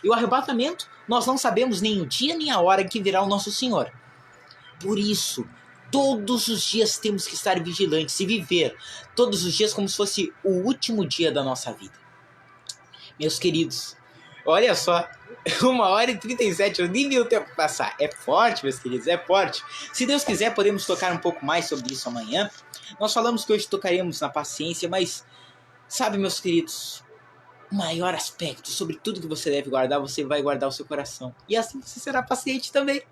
E o arrebatamento, nós não sabemos nem o dia nem a hora em que virá o nosso Senhor. Por isso, todos os dias temos que estar vigilantes e viver todos os dias como se fosse o último dia da nossa vida. Meus queridos, olha só, 1h37, eu nem vi o tempo passar. É forte, meus queridos, é forte. Se Deus quiser, podemos tocar um pouco mais sobre isso amanhã. Nós falamos que hoje tocaremos na paciência, mas, sabe, meus queridos, o maior aspecto sobre tudo que você deve guardar, você vai guardar o seu coração. E assim você será paciente também.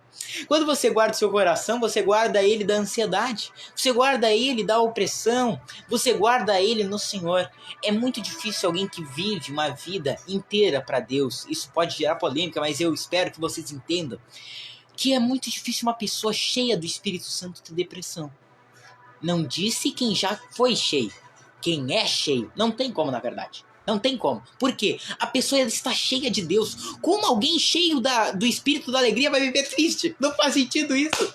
Quando você guarda o seu coração, você guarda ele da ansiedade, você guarda ele da opressão, você guarda ele no Senhor. É muito difícil alguém que vive uma vida inteira para Deus. Isso pode gerar polêmica, mas eu espero que vocês entendam que é muito difícil uma pessoa cheia do Espírito Santo ter depressão. Não disse quem já foi cheio, quem é cheio. Não tem como, na verdade. Não tem como. Por quê? A pessoa está cheia de Deus. Como alguém cheio do Espírito da alegria vai viver triste? Não faz sentido isso.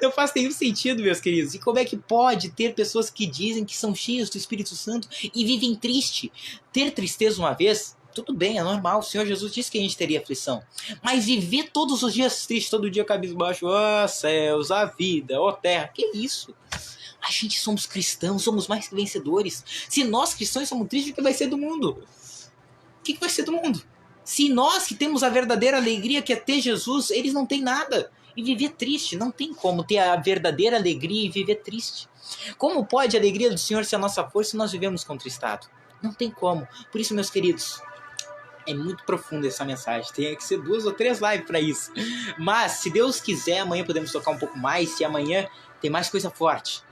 Não faz nenhum sentido, meus queridos. E como é que pode ter pessoas que dizem que são cheias do Espírito Santo e vivem triste? Ter tristeza uma vez, tudo bem, é normal. O Senhor Jesus disse que a gente teria aflição. Mas viver todos os dias triste, todo dia cabisbaixo, ó céus, a vida, ó terra, que isso? A gente somos cristãos, somos mais que vencedores. Se nós cristãos somos tristes, o que vai ser do mundo? O que vai ser do mundo? Se nós que temos a verdadeira alegria que é ter Jesus, eles não têm nada. E viver triste, não tem como ter a verdadeira alegria e viver triste. Como pode a alegria do Senhor ser a nossa força se nós vivemos contristado? Não tem como. Por isso, meus queridos, é muito profunda essa mensagem. Tem que ser 2 ou 3 lives para isso. Mas, se Deus quiser, amanhã podemos tocar um pouco mais. E amanhã tem mais coisa forte.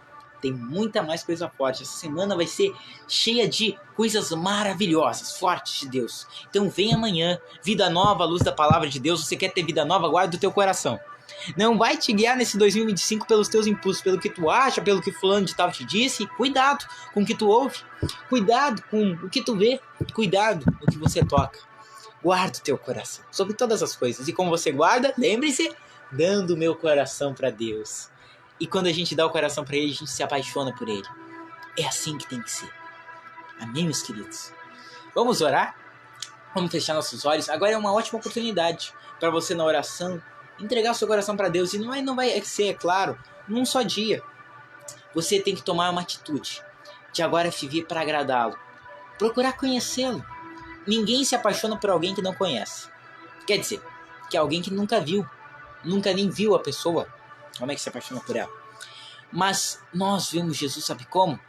Tem muita mais coisa forte. Essa semana vai ser cheia de coisas maravilhosas, fortes de Deus. Então vem amanhã, vida nova, luz da palavra de Deus. Você quer ter vida nova? Guarda o teu coração. Não vai te guiar nesse 2025 pelos teus impulsos, pelo que tu acha, pelo que fulano de tal te disse. Cuidado com o que tu ouve. Cuidado com o que tu vê. Cuidado no que você toca. Guarda o teu coração sobre todas as coisas. E como você guarda, lembre-se, dando o meu coração para Deus. E quando a gente dá o coração para Ele, a gente se apaixona por Ele. É assim que tem que ser. Amém, meus queridos? Vamos orar? Vamos fechar nossos olhos. Agora é uma ótima oportunidade para você, na oração, entregar o seu coração para Deus. E não vai ser, é claro, num só dia. Você tem que tomar uma atitude de agora viver para agradá-lo. Procurar conhecê-lo. Ninguém se apaixona por alguém que não conhece. Quer dizer, que é alguém que nunca viu. Nunca nem viu a pessoa. Como é que se apaixona por ela? Mas nós vemos Jesus, sabe como?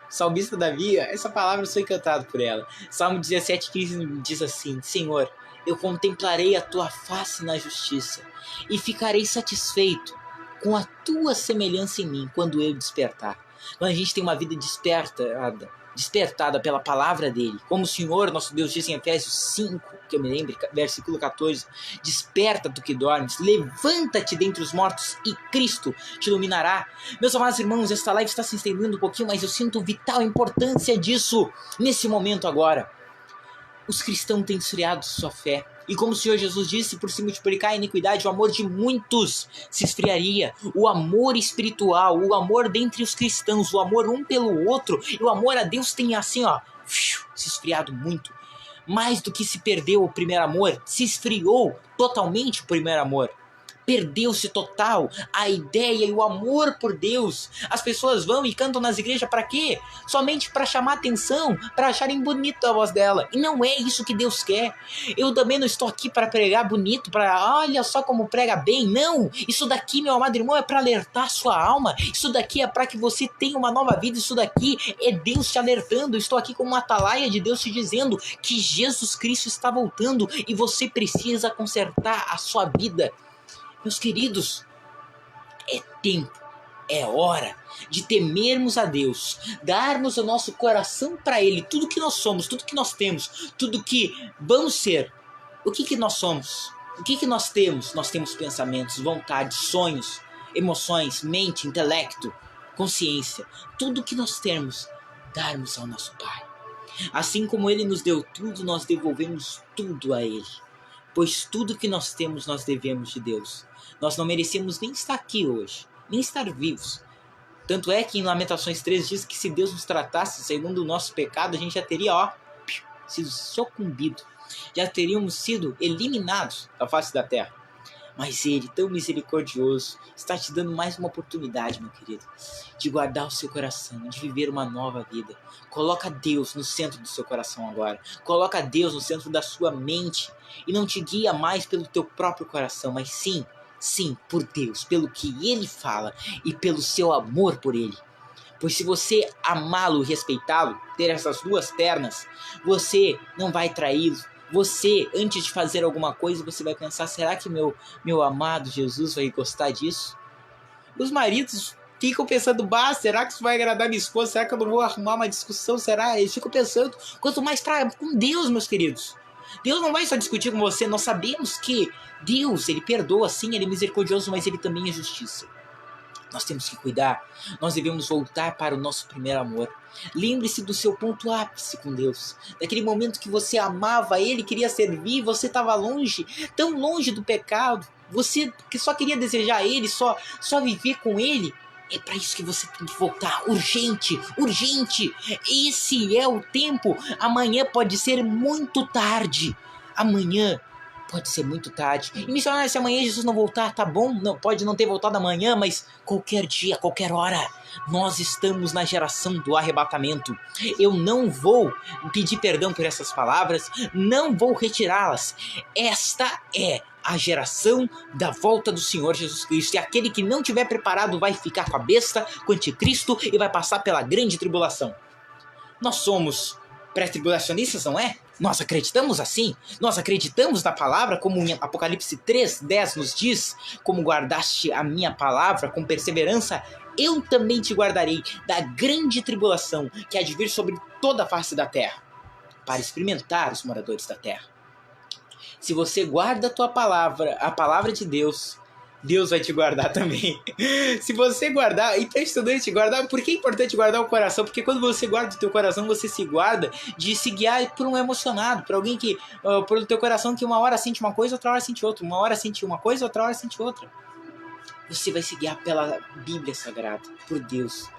Salmista Davi, essa palavra eu sou encantado por ela. Salmo 17,15 diz assim: Senhor, eu contemplarei a tua face na justiça e ficarei satisfeito com a tua semelhança em mim quando eu despertar. Quando a gente tem uma vida despertada, despertada pela palavra dele. Como o Senhor, nosso Deus, diz em Efésios 5, que eu me lembro, versículo 14, desperta tu que dormes, levanta-te dentre os mortos e Cristo te iluminará. Meus amados irmãos, esta live está se estendendo um pouquinho, mas eu sinto vital importância disso nesse momento agora. Os cristãos têm esfriado sua fé. E como o Senhor Jesus disse, por se multiplicar a iniquidade, o amor de muitos se esfriaria. O amor espiritual, o amor dentre os cristãos, o amor um pelo outro, e o amor a Deus tem assim, se esfriado muito. Mais do que se perdeu o primeiro amor, se esfriou totalmente o primeiro amor. Perdeu-se total a ideia e o amor por Deus. As pessoas vão e cantam nas igrejas para quê? Somente para chamar atenção, para acharem bonito a voz dela. E não é isso que Deus quer. Eu também não estou aqui para pregar bonito, para olha só como prega bem. Não, isso daqui, meu amado irmão, é para alertar sua alma. Isso daqui é para que você tenha uma nova vida. Isso daqui é Deus te alertando. Eu estou aqui como uma atalaia de Deus te dizendo que Jesus Cristo está voltando e você precisa consertar a sua vida. Meus queridos, é tempo, é hora de temermos a Deus, darmos o nosso coração para Ele, tudo que nós somos, tudo que nós temos, tudo que vamos ser. O que nós somos? O que nós temos? Nós temos pensamentos, vontades, sonhos, emoções, mente, intelecto, consciência. Tudo que nós temos, darmos ao nosso Pai. Assim como Ele nos deu tudo, nós devolvemos tudo a Ele. Pois tudo que nós temos, nós devemos de Deus. Nós não merecemos nem estar aqui hoje, nem estar vivos. Tanto é que em Lamentações 3 diz que se Deus nos tratasse segundo o nosso pecado, a gente já teria sido sucumbido. Já teríamos sido eliminados da face da terra. Mas Ele, tão misericordioso, está te dando mais uma oportunidade, meu querido, de guardar o seu coração, de viver uma nova vida. Coloca Deus no centro do seu coração agora. Coloca Deus no centro da sua mente. E não te guia mais pelo teu próprio coração, mas sim, por Deus, pelo que Ele fala e pelo seu amor por Ele. Pois se você amá-lo e respeitá-lo, ter essas duas pernas, você não vai traí-lo. Você, antes de fazer alguma coisa, você vai pensar, será que meu amado Jesus vai gostar disso? Os maridos ficam pensando, será que isso vai agradar minha esposa? Será que eu não vou arrumar uma discussão? Será? Eles ficam pensando, quanto mais com Deus, meus queridos. Deus não vai só discutir com você, nós sabemos que Deus, Ele perdoa sim, Ele é misericordioso, mas Ele também é justiça. Nós temos que cuidar, nós devemos voltar para o nosso primeiro amor. Lembre-se do seu ponto ápice com Deus, daquele momento que você amava Ele, queria servir, você estava longe, tão longe do pecado, você que só queria desejar Ele, só viver com Ele. É para isso que você tem que voltar, urgente, esse é o tempo. Amanhã pode ser muito tarde, amanhã pode ser muito tarde. E missionário, se amanhã Jesus não voltar, tá bom, não, pode não ter voltado amanhã, mas qualquer dia, qualquer hora, nós estamos na geração do arrebatamento. Eu não vou pedir perdão por essas palavras, não vou retirá-las. Esta é a geração da volta do Senhor Jesus Cristo. E aquele que não tiver preparado vai ficar com a besta, com o anticristo e vai passar pela grande tribulação. Nós somos pré-tribulacionistas, não é? Nós acreditamos assim? Nós acreditamos na palavra, como em Apocalipse 3:10 nos diz, como guardaste a minha palavra com perseverança, eu também te guardarei da grande tribulação que há de vir sobre toda a face da terra, para experimentar os moradores da terra. Se você guarda a tua palavra, a palavra de Deus, Deus vai te guardar também. Se você guardar, impressionante guardar. Por que é importante guardar o coração? Porque quando você guarda o teu coração, você se guarda de se guiar por um emocionado, por alguém que, pelo teu coração que uma hora sente uma coisa, outra hora sente outra, uma hora sente uma coisa, outra hora sente outra. Você vai se guiar pela Bíblia Sagrada, por Deus.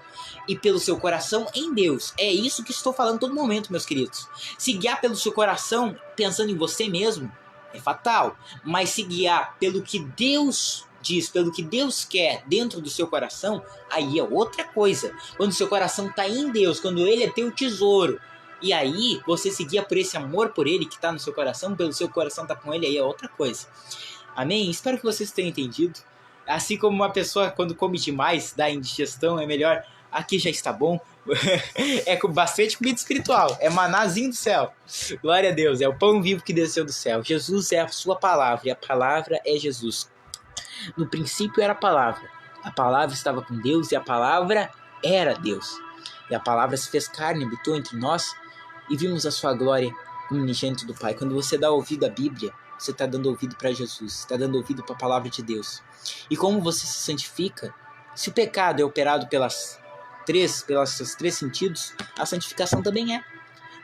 E pelo seu coração em Deus. É isso que estou falando todo momento, meus queridos. Se guiar pelo seu coração pensando em você mesmo é fatal. Mas se guiar pelo que Deus diz, pelo que Deus quer dentro do seu coração, aí é outra coisa. Quando o seu coração está em Deus, quando Ele é teu tesouro, e aí você se guia por esse amor por Ele que está no seu coração, pelo seu coração tá com Ele, aí é outra coisa. Amém? Espero que vocês tenham entendido. Assim como uma pessoa quando come demais, dá indigestão, é melhor, aqui já está bom. É com bastante comida espiritual, é manazinho do céu. Glória a Deus, é o pão vivo que desceu do céu. Jesus é a sua palavra e a palavra é Jesus. No princípio era a palavra estava com Deus e a palavra era Deus. E a palavra se fez carne, habitou entre nós, e vimos a sua glória como unigênito do Pai. Quando você dá ouvido à Bíblia, você está dando ouvido para Jesus, está dando ouvido para a palavra de Deus. E como você se santifica, se o pecado é operado pelos seus três sentidos, a santificação também é.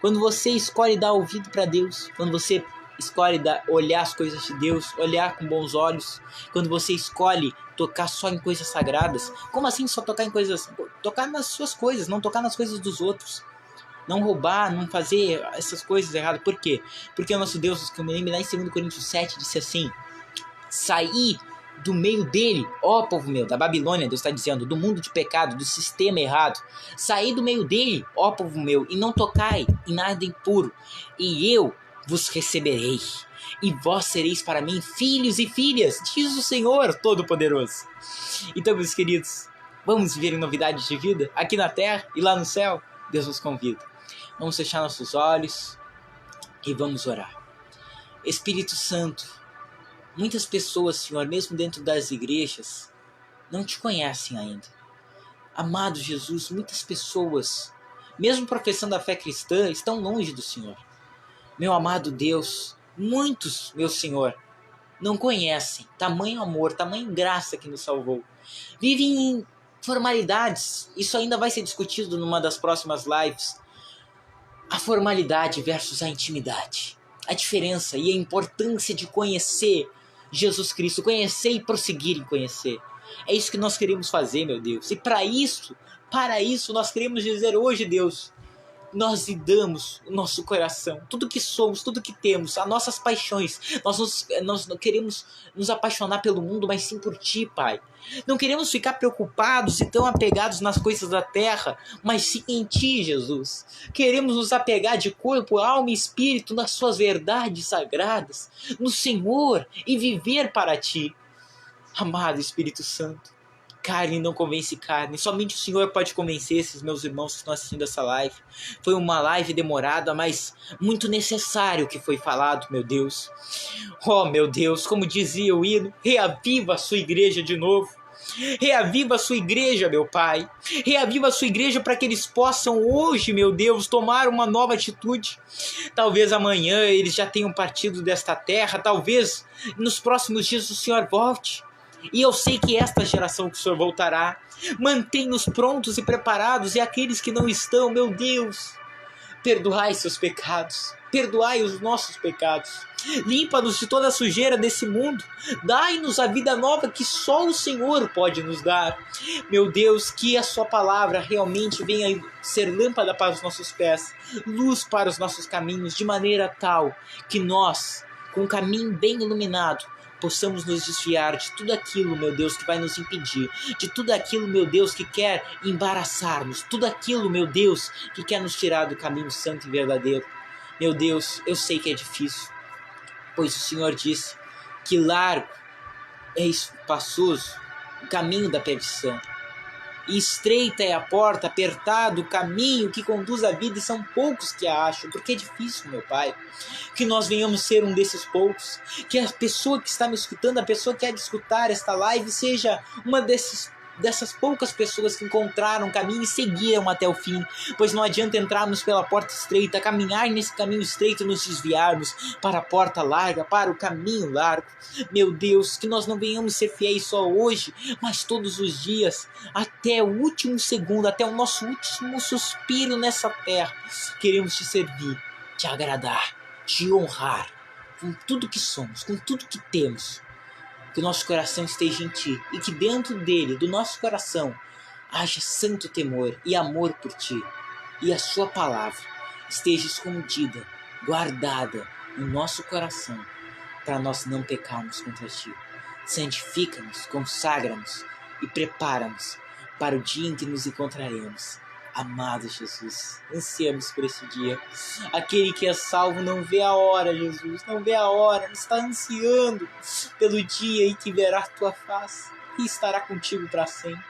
Quando você escolhe dar ouvido para Deus, quando você escolhe olhar as coisas de Deus, olhar com bons olhos, quando você escolhe tocar só em coisas sagradas, como assim só tocar em coisas? Tocar nas suas coisas, não tocar nas coisas dos outros. Não roubar, não fazer essas coisas erradas. Por quê? Porque o nosso Deus, que eu me lembro lá em 2 Coríntios 7, disse assim: saí do meio dele, ó povo meu, da Babilônia, Deus está dizendo, do mundo de pecado, do sistema errado. Saí do meio dele, ó povo meu, e não tocai em nada impuro, e eu vos receberei, e vós sereis para mim filhos e filhas, diz o Senhor Todo-Poderoso. Então, meus queridos, vamos viver em novidades de vida, aqui na terra e lá no céu? Deus nos convida. Vamos fechar nossos olhos e vamos orar. Espírito Santo, muitas pessoas, Senhor, mesmo dentro das igrejas, não te conhecem ainda. Amado Jesus, muitas pessoas, mesmo professando a fé cristã, estão longe do Senhor. Meu amado Deus, muitos, meu Senhor, não conhecem tamanho amor, tamanho graça que nos salvou. Vivem em formalidades. Isso ainda vai ser discutido numa das próximas lives. A formalidade versus a intimidade. A diferença e a importância de conhecer Jesus Cristo. Conhecer e prosseguir em conhecer. É isso que nós queremos fazer, meu Deus. E para isso nós queremos dizer hoje, Deus, nós lhe damos o nosso coração, tudo que somos, tudo que temos, as nossas paixões. Nós não queremos nos apaixonar pelo mundo, mas sim por Ti, Pai. Não queremos ficar preocupados e tão apegados nas coisas da terra, mas sim em Ti, Jesus. Queremos nos apegar de corpo, alma e espírito nas Suas verdades sagradas, no Senhor, e viver para Ti. Amado Espírito Santo, carne não convence carne. Somente o Senhor pode convencer esses meus irmãos que estão assistindo essa live. Foi uma live demorada, mas muito necessário que foi falado, meu Deus. Oh, meu Deus, como dizia o hino, reaviva a sua igreja de novo. Reaviva a sua igreja, meu Pai. Reaviva a sua igreja para que eles possam hoje, meu Deus, tomar uma nova atitude. Talvez amanhã eles já tenham partido desta terra. Talvez nos próximos dias o Senhor volte. E eu sei que esta geração que o Senhor voltará, mantém-nos prontos e preparados, e aqueles que não estão, meu Deus, perdoai seus pecados, perdoai os nossos pecados, limpa-nos de toda a sujeira desse mundo, dai-nos a vida nova que só o Senhor pode nos dar. Meu Deus, que a sua palavra realmente venha ser lâmpada para os nossos pés, luz para os nossos caminhos, de maneira tal que nós, com o caminho bem iluminado, possamos nos desviar de tudo aquilo, meu Deus, que vai nos impedir, de tudo aquilo, meu Deus, que quer embaraçar-nos, tudo aquilo, meu Deus, que quer nos tirar do caminho santo e verdadeiro. Meu Deus, eu sei que é difícil, pois o Senhor disse que largo é espaçoso o caminho da perdição, e estreita é a porta, apertado o caminho que conduz à vida, e são poucos que a acham, porque é difícil, meu Pai. Que nós venhamos ser um desses poucos, que a pessoa que está me escutando, a pessoa que quer escutar esta live, seja uma dessas poucas pessoas que encontraram o caminho e seguiram até o fim, pois não adianta entrarmos pela porta estreita, caminhar nesse caminho estreito e nos desviarmos para a porta larga, para o caminho largo. Meu Deus, que nós não venhamos ser fiéis só hoje, mas todos os dias, até o último segundo, até o nosso último suspiro nessa terra. Queremos te servir, te agradar, te honrar, com tudo que somos, com tudo que temos. Que o nosso coração esteja em Ti, e que dentro dele, do nosso coração, haja santo temor e amor por Ti, e a Sua palavra esteja escondida, guardada no nosso coração, para nós não pecarmos contra Ti. Santifica-nos, consagra-nos e prepara-nos para o dia em que nos encontraremos. Amado Jesus, ansiamos por esse dia. Aquele que é salvo não vê a hora, Jesus, não vê a hora, está ansiando pelo dia em que verá a Tua face e estará contigo para sempre.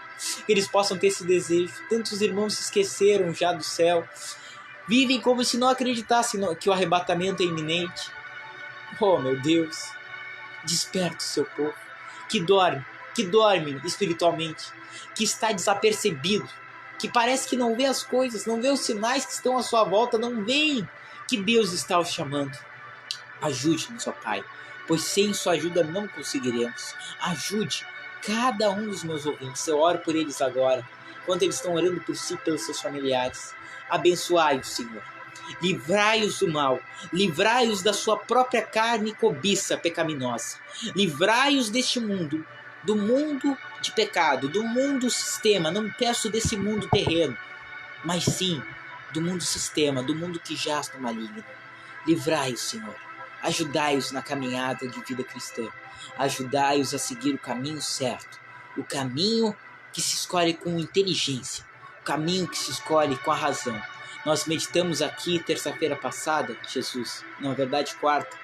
Que eles possam ter esse desejo. Tantos irmãos se esqueceram já do céu, vivem como se não acreditassem que o arrebatamento é iminente. Oh, meu Deus, desperta o seu povo, que dorme espiritualmente, que está desapercebido, que parece que não vê as coisas, não vê os sinais que estão à sua volta, não vê que Deus está os chamando. Ajude-nos, ó Pai, pois sem sua ajuda não conseguiremos. Ajude cada um dos meus ouvintes. Eu oro por eles agora, enquanto eles estão orando por si e pelos seus familiares. Abençoai-os, Senhor. Livrai-os do mal. Livrai-os da sua própria carne e cobiça pecaminosa. Livrai-os deste mundo, do mundo de pecado, do mundo sistema. Não peço desse mundo terreno, mas sim do mundo sistema, do mundo que jaz no maligno. Livrai-os, Senhor. Ajudai-os na caminhada de vida cristã. Ajudai-os a seguir o caminho certo. O caminho que se escolhe com inteligência. O caminho que se escolhe com a razão. Nós meditamos aqui terça-feira passada, Jesus, na verdade quarta,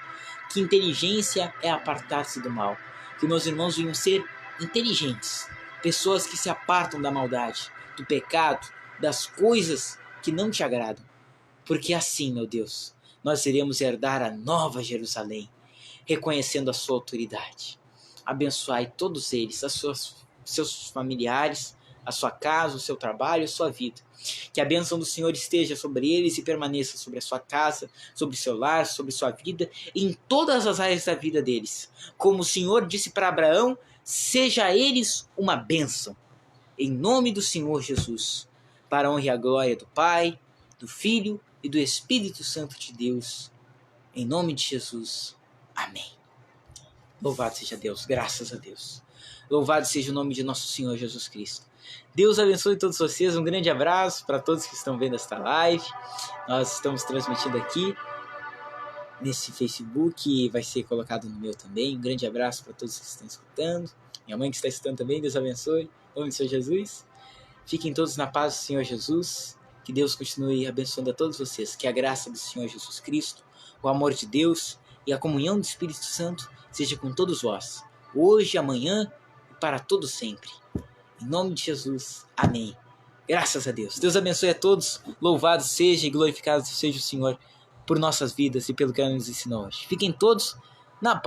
que inteligência é apartar-se do mal. Que meus irmãos venham ser inteligentes. Pessoas que se apartam da maldade, do pecado, das coisas que não te agradam. Porque assim, meu Deus, nós iremos herdar a nova Jerusalém, reconhecendo a sua autoridade. Abençoai todos eles, seus familiares, a sua casa, o seu trabalho, a sua vida. Que a bênção do Senhor esteja sobre eles e permaneça sobre a sua casa, sobre o seu lar, sobre sua vida, em todas as áreas da vida deles. Como o Senhor disse para Abraão, seja a eles uma bênção. Em nome do Senhor Jesus, para a honra e a glória do Pai, do Filho e do Espírito Santo de Deus, em nome de Jesus. Amém. Louvado seja Deus, graças a Deus. Louvado seja o nome de nosso Senhor Jesus Cristo. Deus abençoe todos vocês, um grande abraço para todos que estão vendo esta live. Nós estamos transmitindo aqui nesse Facebook e vai ser colocado no meu também. Um grande abraço para todos que estão escutando. Minha mãe que está escutando também, Deus abençoe. Em nome do Senhor Jesus. Fiquem todos na paz do Senhor Jesus. Que Deus continue abençoando a todos vocês. Que a graça do Senhor Jesus Cristo, o amor de Deus e a comunhão do Espírito Santo seja com todos vós, hoje, amanhã e para todo sempre. Em nome de Jesus. Amém. Graças a Deus. Deus abençoe a todos. Louvado seja e glorificado seja o Senhor por nossas vidas e pelo que Ele nos ensinou hoje. Fiquem todos na paz.